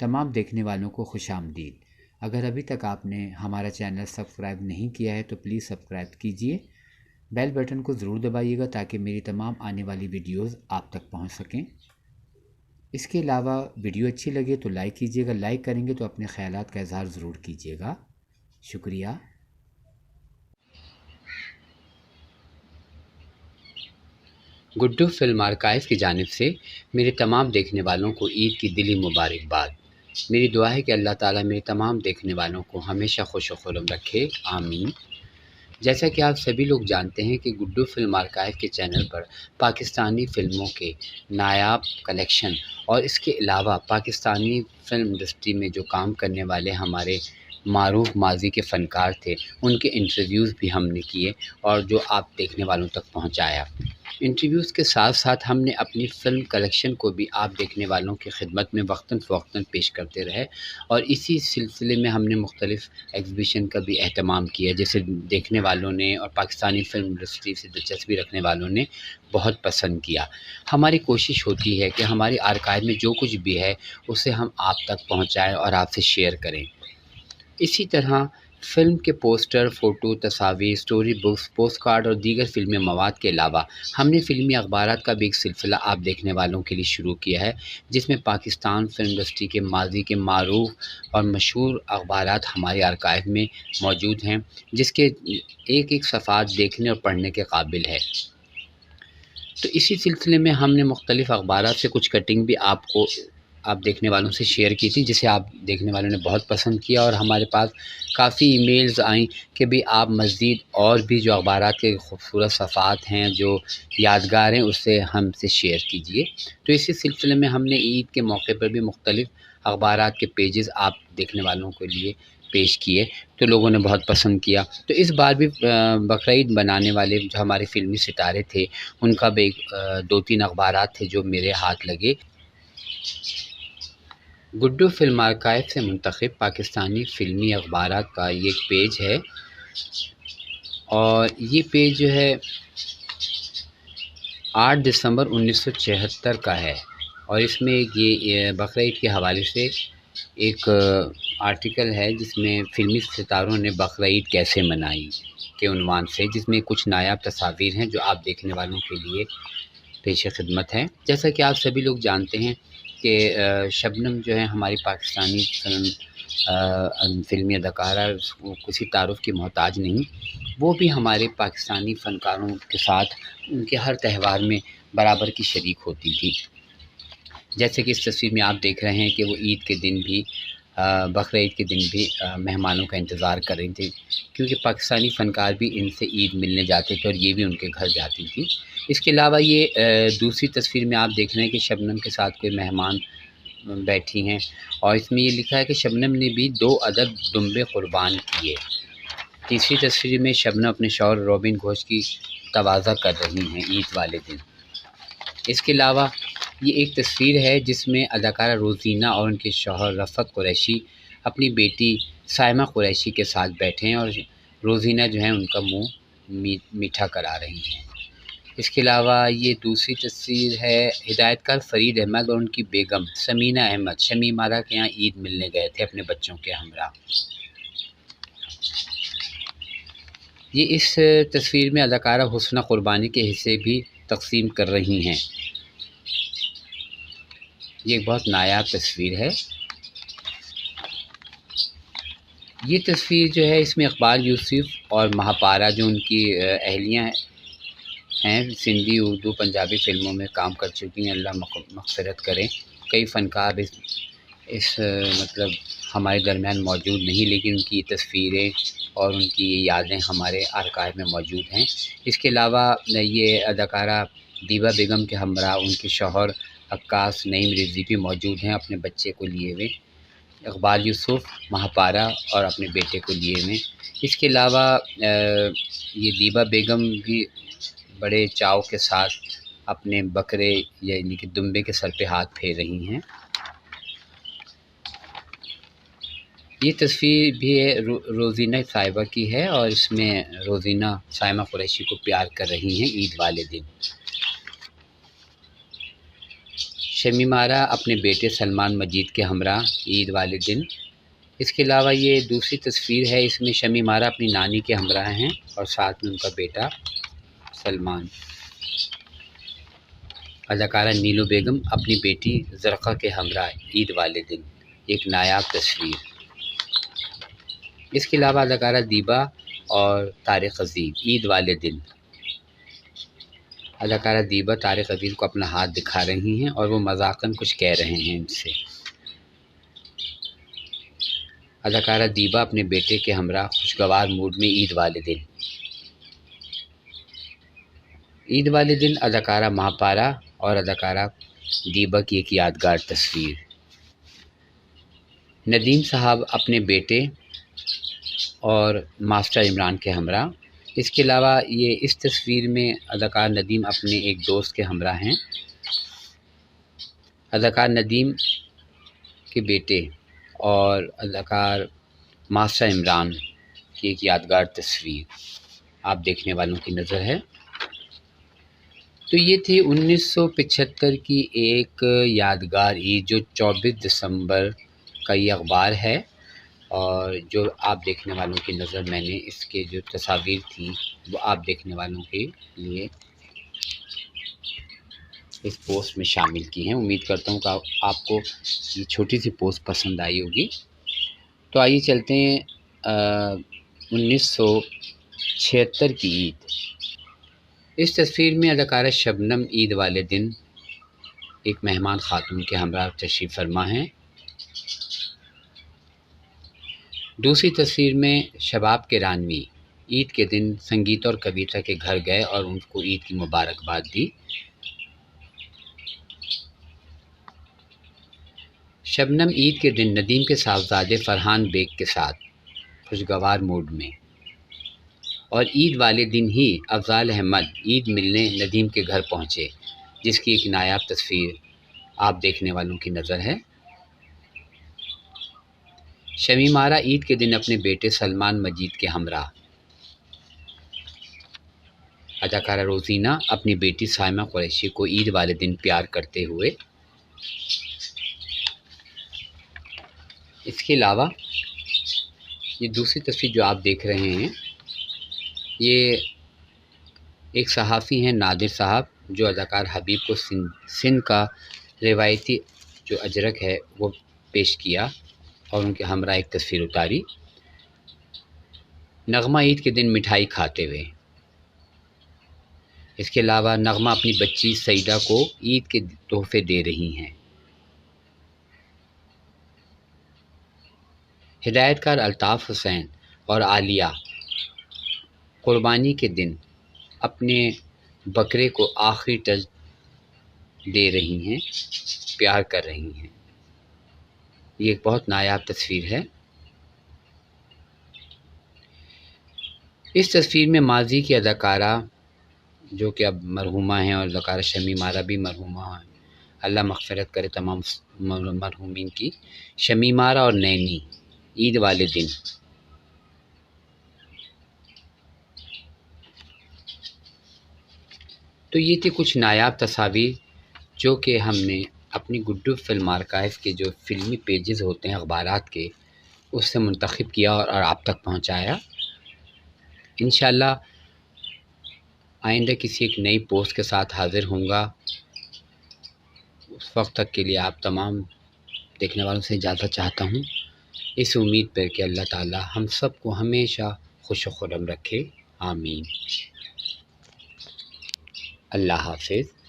تمام دیکھنے والوں کو خوش آمدید۔ اگر ابھی تک آپ نے ہمارا چینل سبسکرائب نہیں کیا ہے تو پلیز سبسکرائب کیجئے، بیل بٹن کو ضرور دبائیے گا تاکہ میری تمام آنے والی ویڈیوز آپ تک پہنچ سکیں۔ اس کے علاوہ ویڈیو اچھی لگے تو لائک کیجئے گا، لائک کریں گے تو اپنے خیالات کا اظہار ضرور کیجئے گا۔ شکریہ۔ گڈو فلم آرکائیو کی جانب سے میرے تمام دیکھنے والوں کو عید کی دلی مبارکباد۔ میری دعا ہے کہ اللہ تعالیٰ میرے تمام دیکھنے والوں کو ہمیشہ خوش و خرم رکھے، آمین۔ جیسا کہ آپ سبھی لوگ جانتے ہیں کہ گڈو فلم آرکائیو کے چینل پر پاکستانی فلموں کے نایاب کلیکشن اور اس کے علاوہ پاکستانی فلم انڈسٹری میں جو کام کرنے والے ہمارے معروف ماضی کے فنکار تھے ان کے انٹرویوز بھی ہم نے کیے اور جو آپ دیکھنے والوں تک پہنچایا۔ انٹرویوز کے ساتھ ساتھ ہم نے اپنی فلم کلیکشن کو بھی آپ دیکھنے والوں کی خدمت میں وقتاً فوقتاً پیش کرتے رہے، اور اسی سلسلے میں ہم نے مختلف ایگزیبیشن کا بھی اہتمام کیا جسے دیکھنے والوں نے اور پاکستانی فلم انڈسٹری سے دلچسپی رکھنے والوں نے بہت پسند کیا۔ ہماری کوشش ہوتی ہے کہ ہماری آرکائیو میں جو کچھ بھی ہے اسے ہم آپ تک پہنچائیں اور آپ سے شیئر کریں۔ اسی طرح فلم کے پوسٹر، فوٹو، تصاویر، سٹوری بکس، پوسٹ کارڈ اور دیگر فلمی مواد کے علاوہ ہم نے فلمی اخبارات کا بھی ایک سلسلہ آپ دیکھنے والوں کے لیے شروع کیا ہے، جس میں پاکستان فلم انڈسٹری کے ماضی کے معروف اور مشہور اخبارات ہمارے آرکائیو میں موجود ہیں، جس کے ایک ایک صفحات دیکھنے اور پڑھنے کے قابل ہے۔ تو اسی سلسلے میں ہم نے مختلف اخبارات سے کچھ کٹنگ بھی آپ دیکھنے والوں سے شیئر کی تھی، جسے آپ دیکھنے والوں نے بہت پسند کیا، اور ہمارے پاس کافی ای میلز آئیں کہ بھی آپ مزید اور بھی جو اخبارات کے خوبصورت صفحات ہیں جو یادگار ہیں اسے ہم سے شیئر کیجئے۔ تو اسی سلسلے میں ہم نے عید کے موقع پر بھی مختلف اخبارات کے پیجز آپ دیکھنے والوں کے لیے پیش کیے، تو لوگوں نے بہت پسند کیا۔ تو اس بار بھی بقرعید بنانے والے جو ہمارے فلمی ستارے تھے ان کا بھی دو تین اخبارات تھے جو میرے ہاتھ لگے۔ گڈو فلم آرکائیو سے منتخب پاکستانی فلمی اخبارات کا یہ ایک پیج ہے، اور یہ پیج جو ہے 8 دسمبر 1976 کا ہے، اور اس میں یہ بقرعید کے حوالے سے ایک آرٹیکل ہے جس میں فلمی ستاروں نے بقرعید کیسے منائی کے عنوان سے، جس میں کچھ نایاب تصاویر ہیں جو آپ دیکھنے والوں کے لیے پیش خدمت ہے۔ جیسا کہ آپ سبھی لوگ جانتے ہیں کہ شبنم جو ہے ہماری پاکستانی فلمی اداکارہ، کسی تعارف کی محتاج نہیں، وہ بھی ہمارے پاکستانی فنکاروں کے ساتھ ان کے ہر تہوار میں برابر کی شریک ہوتی تھی۔ جیسے کہ اس تصویر میں آپ دیکھ رہے ہیں کہ وہ عید کے دن بھی، بقرعید کے دن بھی مہمانوں کا انتظار کر رہی تھی، کیونکہ پاکستانی فنکار بھی ان سے عید ملنے جاتے تھے اور یہ بھی ان کے گھر جاتی تھی۔ اس کے علاوہ یہ دوسری تصویر میں آپ دیکھ رہے ہیں کہ شبنم کے ساتھ کوئی مہمان بیٹھی ہیں، اور اس میں یہ لکھا ہے کہ شبنم نے بھی 2 عدد ڈمبے قربان کیے۔ تیسری تصویر میں شبنم اپنے شوہر روبن گھوش کی تواضع کر رہی ہیں عید والے دن۔ اس کے علاوہ یہ ایک تصویر ہے جس میں اداکارہ روزینہ اور ان کے شوہر رفعت قریشی اپنی بیٹی سائمہ قریشی کے ساتھ بیٹھے ہیں، اور روزینہ جو ہے ان کا منہ میٹھا کرا رہی ہیں۔ اس کے علاوہ یہ دوسری تصویر ہے، ہدایت کار فرید احمد اور ان کی بیگم سمینہ احمد شمیمارہ کے یہاں عید ملنے گئے تھے اپنے بچوں کے ہمراہ۔ یہ اس تصویر میں اداکارہ حسنہ قربانی کے حصے بھی تقسیم کر رہی ہیں۔ یہ ایک بہت نایاب تصویر ہے۔ یہ تصویر جو ہے اس میں اقبال یوسف اور مہاپارا جو ان کی اہلیاں ہیں، سندھی، اردو، پنجابی فلموں میں کام کر چکی ہیں، اللہ مغفرت کریں۔ کئی فنکار اس مطلب ہمارے درمیان موجود نہیں، لیکن ان کی تصویریں اور ان کی یادیں ہمارے آرکائیو میں موجود ہیں۔ اس کے علاوہ یہ اداکارہ دیبا بیگم کے ہمراہ ان کے شوہر عکاس نعیم رضوی بھی موجود ہیں اپنے بچے کو لیے ہوئے، اقبال یوسف، مہاپارا اور اپنے بیٹے کو لیے ہوئے۔ اس کے علاوہ یہ دیبا بیگم بھی بڑے چاؤ کے ساتھ اپنے بکرے یعنی کہ دمبے کے سر پہ ہاتھ پھیر رہی ہیں۔ یہ تصویر بھی روزینہ صاحبہ کی ہے، اور اس میں روزینہ سائمہ قریشی کو پیار کر رہی ہیں عید والے دن۔ شمیم آرا اپنے بیٹے سلمان مجید کے ہمراہ عید والے دن۔ اس کے علاوہ یہ دوسری تصویر ہے، اس میں شمیم آرا اپنی نانی کے ہمراہ ہیں اور ساتھ میں ان کا بیٹا سلمان۔ اداکارہ نیلو بیگم اپنی بیٹی زرقا کے ہمراہ عید والے دن، ایک نایاب تصویر۔ اس کے علاوہ اداکارہ دیبا اور طارق عزیز عید والے دن۔ اداکارہ دیبا طارق عزیز کو اپنا ہاتھ دکھا رہی ہیں اور وہ مذاقاً کچھ کہہ رہے ہیں ان سے۔ اداکارہ دیبا اپنے بیٹے کے ہمراہ خوشگوار موڈ میں عید والے دن۔ عید والے دن اداکارہ مہاپارا اور اداکارہ دیبا کی ایک یادگار تصویر۔ ندیم صاحب اپنے بیٹے اور ماسٹر عمران کے ہمراہ۔ اس کے علاوہ یہ اس تصویر میں اداکار ندیم اپنے ایک دوست کے ہمراہ ہیں۔ اداکار ندیم کے بیٹے اور اداکار ماسٹر عمران کی ایک یادگار تصویر آپ دیکھنے والوں کی نظر ہے۔ تو یہ تھی 1975 کی ایک یادگار عید جو 24 دسمبر کا یہ اخبار ہے، اور جو آپ دیکھنے والوں کی نظر میں نے اس کے جو تصاویر تھیں وہ آپ دیکھنے والوں کے لیے اس پوسٹ میں شامل کی ہیں۔ امید کرتا ہوں کہ آپ کو یہ چھوٹی سی پوسٹ پسند آئی ہوگی۔ تو آئیے چلتے ہیں 1976 کی عید۔ اس تصویر میں اداکارہ شبنم عید والے دن ایک مہمان خاتون کے ہمراہ تشریف فرما ہیں۔ دوسری تصویر میں شباب کے رانوی عید کے دن سنگیت اور کویتا کے گھر گئے اور ان کو عید کی مبارکباد دی۔ شبنم عید کے دن ندیم کے صاحبزادے فرحان بیگ کے ساتھ خوشگوار موڈ میں، اور عید والے دن ہی افضال احمد عید ملنے ندیم کے گھر پہنچے، جس کی ایک نایاب تصویر آپ دیکھنے والوں کی نظر ہے۔ شمیم آرا عید کے دن اپنے بیٹے سلمان مجید کے ہمراہ۔ اداکارہ روزینہ اپنی بیٹی سائمہ قریشی کو عید والے دن پیار کرتے ہوئے۔ اس کے علاوہ یہ دوسری تصویر جو آپ دیکھ رہے ہیں، یہ ایک صحافی ہیں نادر صاحب، جو اداکار حبیب کو سندھ کا روایتی جو اجرک ہے وہ پیش کیا اور ان کے ہمراہ ایک تصویر اتاری۔ نغمہ عید کے دن مٹھائی کھاتے ہوئے۔ اس کے علاوہ نغمہ اپنی بچی سعیدہ کو عید کے تحفے دے رہی ہیں۔ ہدایت کار الطاف حسین اور عالیہ قربانی کے دن اپنے بکرے کو آخری ٹچ دے رہی ہیں، پیار کر رہی ہیں۔ یہ ایک بہت نایاب تصویر ہے۔ اس تصویر میں ماضی کی اداکارہ جو کہ اب مرحومہ ہیں اور اداکارہ شمیم آرا بھی مرحومہ ہیں، اللہ مغفرت کرے تمام مرحومین کی، شمیم آرا اور نینی عید والے دن۔ تو یہ تھی کچھ نایاب تصاویر جو کہ ہم نے اپنی گڈو فلم آرکائیو کے جو فلمی پیجز ہوتے ہیں اخبارات کے، اس سے منتخب کیا اور آپ تک پہنچایا۔ انشاءاللہ آئندہ کسی ایک نئی پوسٹ کے ساتھ حاضر ہوں گا۔ اس وقت تک کے لیے آپ تمام دیکھنے والوں سے اجازت چاہتا ہوں، اس امید پر کہ اللہ تعالی ہم سب کو ہمیشہ خوش و خرم رکھے، آمین۔ اللہ حافظ۔